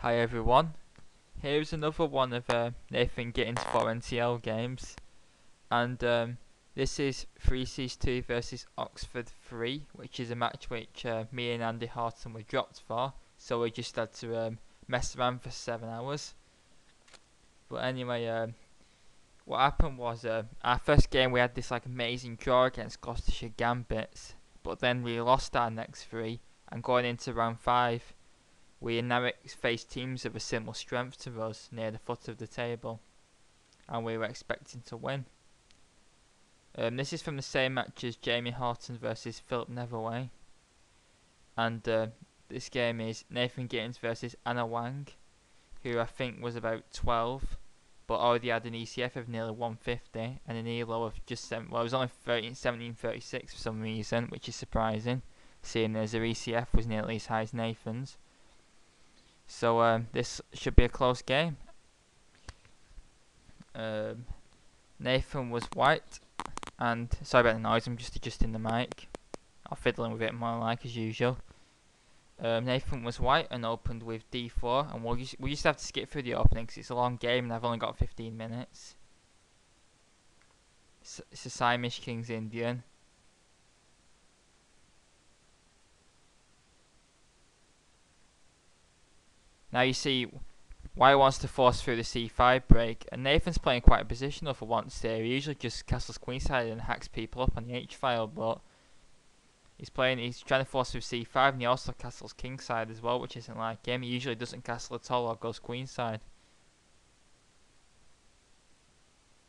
Hi everyone, here's another one of Nathan Gittens 4NTL games, and this is 3Cs2 versus Oxford 3, which is a match which me and Andy Harton were dropped for, so we just had to mess around for 7 hours. But anyway, what happened was our first game we had this amazing draw against Gloucestershire Gambits, but then we lost our next 3, and going into round 5, we now face teams of a similar strength to us near the foot of the table, and we were expecting to win. This is from the same match as Jamie Horton versus Philip Netherway, and this game is Nathan Gittens versus Anna Wang, who I think was about 12, but already had an ECF of nearly 150 and an ELO of just 7. Well, it was only 1736 for some reason, which is surprising, seeing as her ECF was nearly as high as Nathan's. So this should be a close game. Nathan was white, and sorry about the noise, I'm just adjusting the mic. I'll fiddling with it more like as usual. Nathan was white and opened with d4, and we just have to skip through the opening because it's a long game and I've only got 15 minutes. It's a Saemisch King's Indian. Now you see, White wants to force through the c5 break, and Nathan's playing quite a positional for once here. He usually just castles queenside and hacks people up on the h-file, but he's trying to force through c5, and he also castles kingside as well, which isn't like him. He usually doesn't castle at all or goes queenside.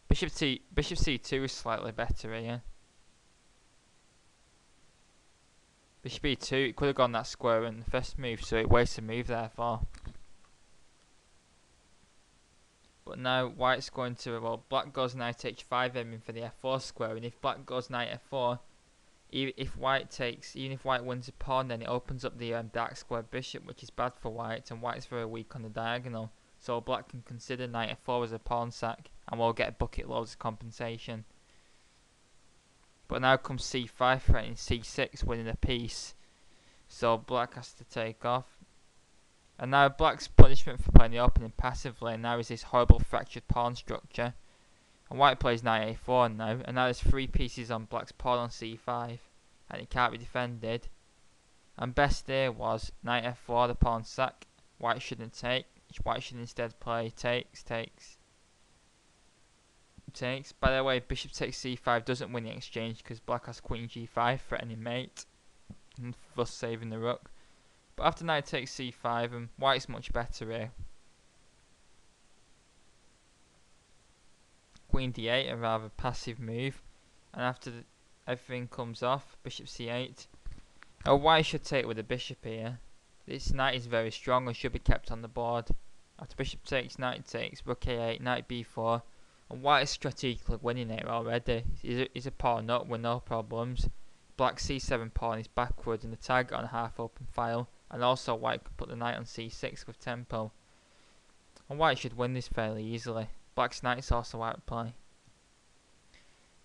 Bishop c2 is slightly better here. Bishop e2, it could have gone that square in the first move, so it wastes a move therefore. But now White's going to, well, Black goes knight h5 aiming for the f4 square, and if Black goes knight f4, even if White wins a pawn, then it opens up the dark square bishop, which is bad for White, and White's very weak on the diagonal. So Black can consider knight f4 as a pawn sack, and we'll get bucket loads of compensation. But now comes c5 threatening c6, winning a piece. So Black has to take off. And now Black's punishment for playing the opening passively now is this horrible fractured pawn structure. And White plays knight a4 now, and now there's 3 pieces on Black's pawn on c5, and it can't be defended. And best there was knight f4, the pawn sack. White shouldn't take. White should instead play takes. By the way, bishop takes c5 doesn't win the exchange because Black has queen g5 threatening mate, and thus saving the rook. But after knight takes c5, and White's much better here. Queen d8, a rather passive move, and after everything comes off, bishop c8. Oh, White should take with a bishop here. This knight is very strong and should be kept on the board. After bishop takes, knight takes, rook a8, knight b4, and White is strategically winning it already. He's a pawn up with no problems. Black c7 pawn is backward and the target on a half open file, and also White could put the knight on c6 with tempo. And White should win this fairly easily. Black's knight is also out of play.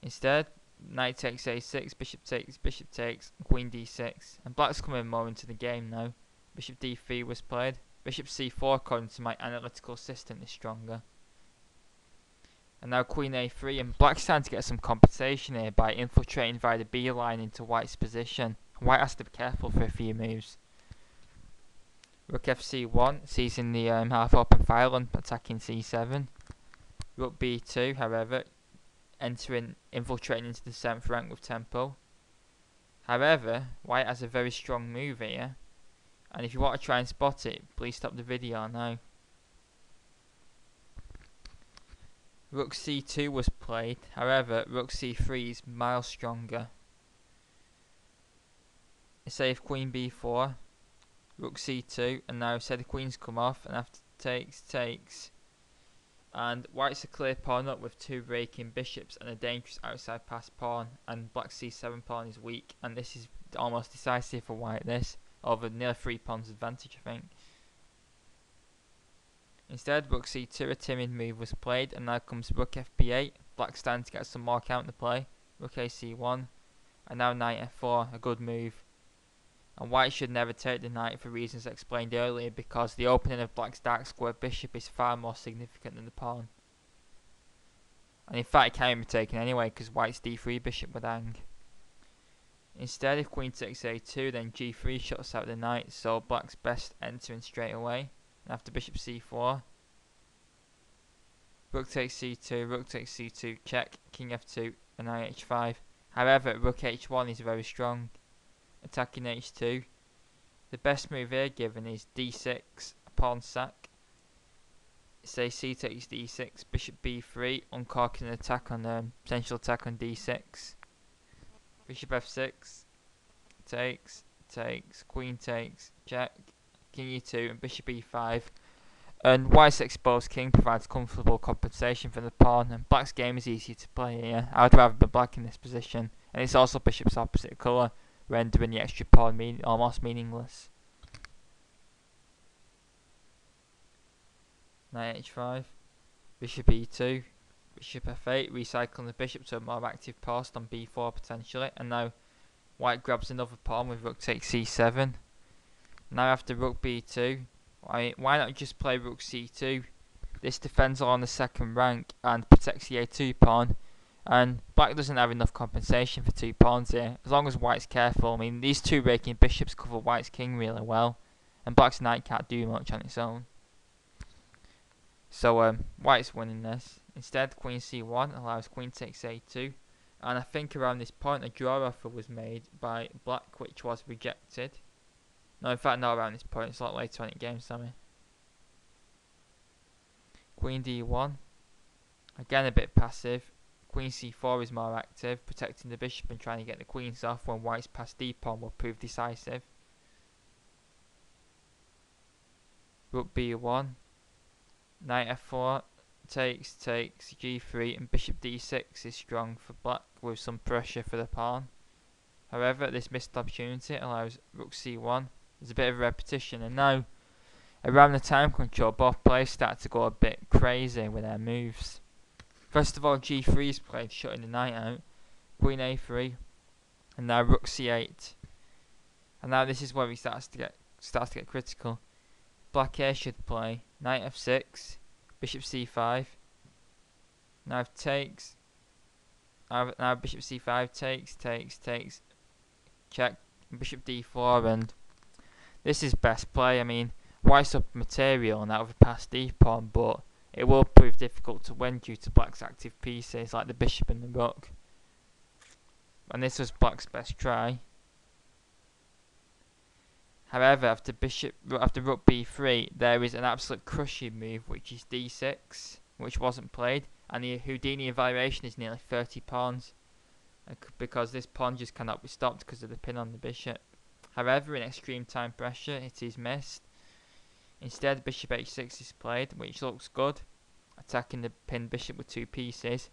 Instead, knight takes a6, bishop takes, and queen d6. And Black's coming more into the game now. Bishop d3 was played. Bishop c4, according to my analytical assistant, is stronger. And now queen a3, and Black's trying to get some compensation here by infiltrating via the b line into White's position. White has to be careful for a few moves. Rook fc1, seizing the half open file and attacking c7. Rook b2, however, infiltrating into the 7th rank with tempo. However, White has a very strong move here, and if you want to try and spot it, please stop the video now. Rook c2 was played, however, rook c3 is miles stronger. Say if queen b4, rook c2, and now say the queen's come off, and after takes, and White's a clear pawn up with 2 raking bishops and a dangerous outside pass pawn, and Black's c7 pawn is weak, and this is almost decisive for White, this, over near 3 pawns advantage I think. Instead, rook c2, a timid move was played, and now comes rook fb8, Black's starting to get some more counterplay, rook ac1, and now knight f4, a good move. And white should never take the knight for reasons explained earlier, because the opening of black's dark square bishop is far more significant than the pawn. And in fact it can't be taken anyway, because white's d3 bishop would hang. Instead, if queen takes a2, then g3 shuts out the knight, so black's best entering straight away. And after bishop c4, rook takes c2, rook takes c2, check, king f2, and knight h5. However, rook h1 is very strong. Attacking h2. The best move here given is d6, pawn sack. Say c takes d6, bishop b3, uncorking an attack on potential attack on d6. Bishop f6, takes, queen takes, check, king e2, and bishop e5. And white's exposed king provides comfortable compensation for the pawn, and black's game is easier to play here. I would rather be black in this position, and it's also bishop's opposite colour, rendering the extra pawn almost meaningless. Knight h5, bishop e2, bishop f8, recycling the bishop to a more active post on b4 potentially, and now white grabs another pawn with rook takes c7. Now after rook b2, why not just play rook c2? This defends along the second rank and protects the a2 pawn, and black doesn't have enough compensation for 2 pawns here, as long as white's careful. I mean, these 2 raking bishops cover white's king really well, and black's knight can't do much on its own. So white's winning this. Instead, queen c1 allows queen takes a2, and I think around this point a draw offer was made by black, which was rejected. No, in fact not around this point, it's a lot later on in the game, Sammy. Queen d1, again a bit passive. Queen c4 is more active, protecting the bishop and trying to get the queens off when white's passed d pawn will prove decisive. Rook b1, knight f4, takes, g3, and bishop d6 is strong for black with some pressure for the pawn. However, this missed opportunity allows rook c1. There's a bit of a repetition, and now around the time control both players start to go a bit crazy with their moves. First of all, g3 is played, shutting the knight out, queen a3, and now rook c8. And now this is where he starts to get critical. Black here should play knight f6, bishop c5. Now takes. Now bishop c5 takes, check, bishop d4, and this is best play. I mean, white's up material and out of a passed d pawn, but it will prove difficult to win due to black's active pieces like the bishop and the rook. And this was black's best try. However, after rook b3, there is an absolute crushing move, which is d6, which wasn't played, and the Houdini variation is nearly 30 pawns, because this pawn just cannot be stopped because of the pin on the bishop. However, in extreme time pressure, it is missed. Instead, bishop h6 is played, which looks good, attacking the pinned bishop with 2 pieces.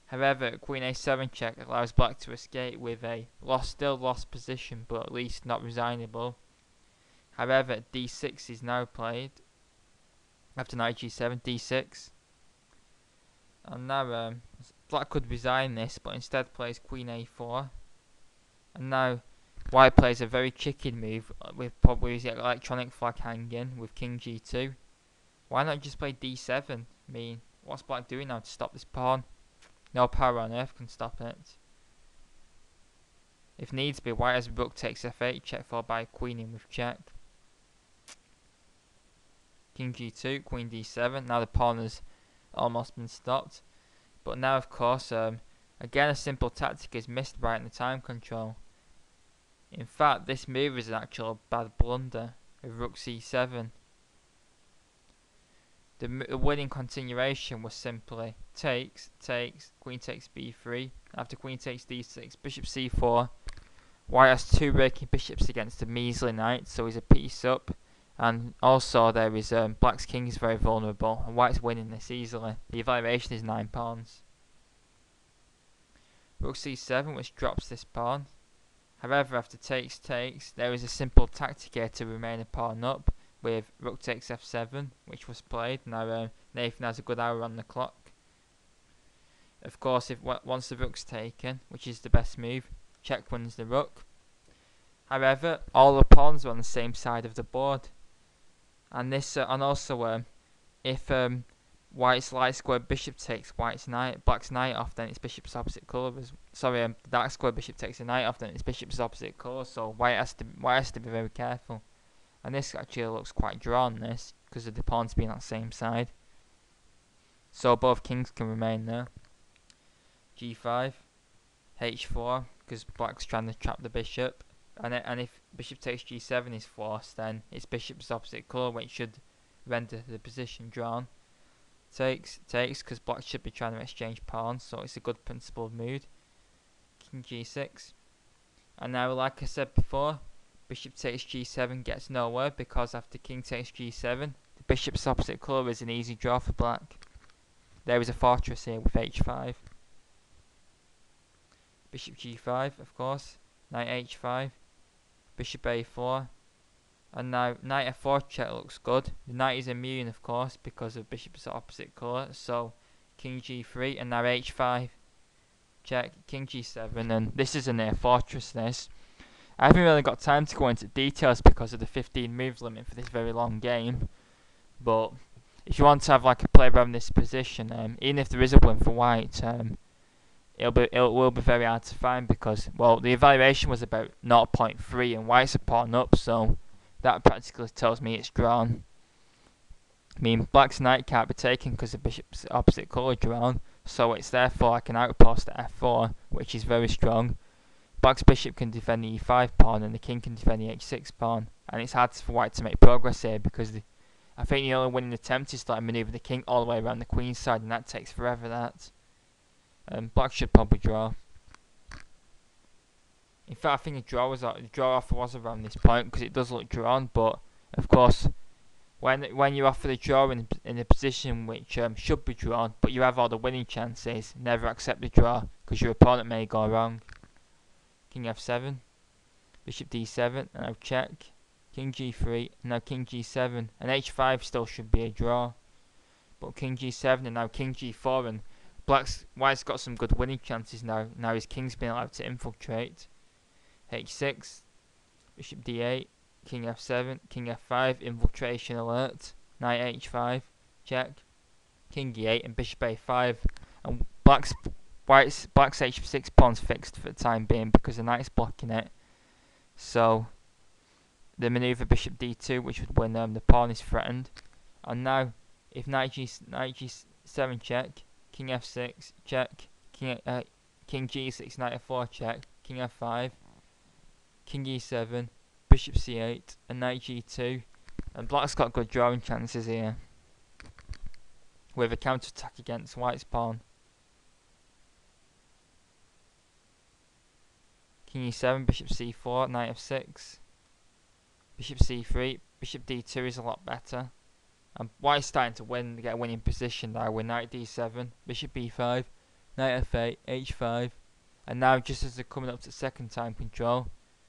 However, queen a7 check allows black to escape with a still lost position, but at least not resignable. However, d6 is now played. After knight g7, d6. And now black could resign this, but instead plays queen a4. And now white plays a very chicken move with probably his electronic flag hanging with king g2. Why not just play d7? I mean, what's black doing now to stop this pawn? No power on earth can stop it. If needs be, white has rook takes f8, check followed by queen in with check. King g2, queen d7. Now the pawn has almost been stopped. But now, of course, again a simple tactic is missed right in the time control. In fact, this move is an actual bad blunder with rook c7. The winning continuation was simply takes, queen takes b3. After queen takes d6, bishop c4. White has 2 raking bishops against a measly knight, so he's a piece up. And also there is black's king is very vulnerable, and white's winning this easily. The evaluation is 9 pawns. Rook c7, which drops this pawn. However, after takes, there is a simple tactic here to remain a pawn up with rook takes f7, which was played. Now Nathan has a good hour on the clock. Of course, once the rook's taken, which is the best move, check wins the rook. However, all the pawns are on the same side of the board, and this and also if white's light square bishop takes black's knight off, then its bishop's opposite colour. The dark square bishop takes a knight off, then its bishop's opposite colour. So white has to be very careful. And this actually looks quite drawn, this, because of the pawns being on the same side. So both kings can remain there. G5, H4, because black's trying to trap the bishop. And if bishop takes G7 is forced, then its bishop's opposite colour, which should render the position drawn. Takes, because black should be trying to exchange pawns, so it's a good principled move. King G6. And now, like I said before, bishop takes G7 gets nowhere, because after king takes G7, the bishop's opposite colour is an easy draw for black. There is a fortress here with H5. Bishop G5, of course. Knight H5. Bishop A4. And now knight F4 check looks good. The knight is immune, of course, because of bishop's opposite colour. So king G3 and now H5. Check, king G7, and this is a near fortress, this. I haven't really got time to go into details because of the 15 moves limit for this very long game. But if you want to have like a play around this position, even if there is a win for white, it will be very hard to find because, well, the evaluation was about 0.3 and white's a pawn up, so that practically tells me it's drawn. I mean, black's knight can't be taken because the bishop's opposite colour drawn, so it's therefore like an outpost at F4, which is very strong. Black's bishop can defend the E5 pawn and the king can defend the H6 pawn, and it's hard for white to make progress here because I think the only winning attempt is to like manoeuvre the king all the way around the queen's side, and that takes forever. Black should probably draw. In fact, I think the draw offer was around this point because it does look drawn. But of course, when you offer the draw in a position which should be drawn, but you have all the winning chances, never accept the draw because your opponent may go wrong. King F7, Bishop D7, and now check. King G3, and now King G7, and H5 still should be a draw. But King G7 and now King G4, and white's got some good winning chances now. Now his king's been allowed to infiltrate. H6, Bishop D8, King F7, King F5, infiltration alert. Knight H5, check. King E8 and Bishop A5, and black's H6 pawn's fixed for the time being because the knight's blocking it. So the manoeuvre Bishop D2, which would win the pawn, is threatened. And now, if Knight G7 check, King F6 check, King G6, Knight F4 check, King F5, King E7, Bishop C8, and Knight G2, and black's got good drawing chances here with a counter attack against white's pawn. King E7, Bishop C4, Knight F6, Bishop C3, Bishop D2 is a lot better. And white's starting to get a winning position now with Knight D7, Bishop B5, Knight F8, H5, and now just as they're coming up to second time control.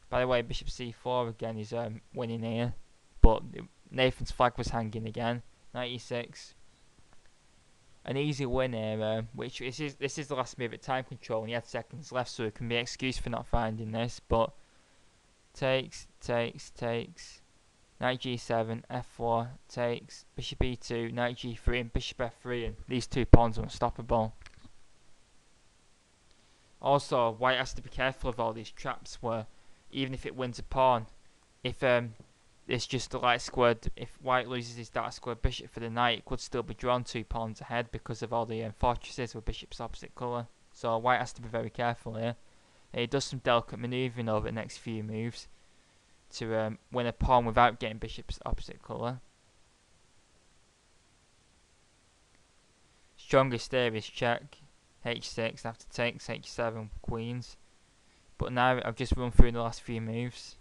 By the way, Bishop C4 again is winning here, but Nathan's flag was hanging again. Knight E6, an easy win here, which this is the last move at time control, and he had seconds left, so it can be an excuse for not finding this. But takes. Knight G7, F4, takes, Bishop E2, Knight G3, and Bishop F3, and these two pawns are unstoppable. Also, white has to be careful of all these traps where, even if it wins a pawn, if it's just a light squared, if white loses his dark squared bishop for the knight, it could still be drawn 2 pawns ahead because of all the fortresses with bishops opposite colour. So white has to be very careful here. He does some delicate manoeuvring over the next few moves to win a pawn without getting bishops opposite colour. Strongest there is check, H6, after takes, H7, queens. But now I've just run through the last few moves.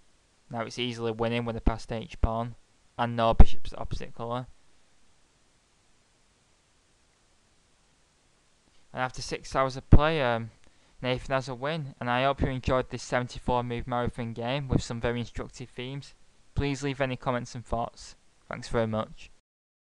Now it's easily winning with a passed H pawn and no bishops opposite colour. And after 6 hours of play, Nathan has a win, and I hope you enjoyed this 74 move marathon game with some very instructive themes. Please leave any comments and thoughts. Thanks very much.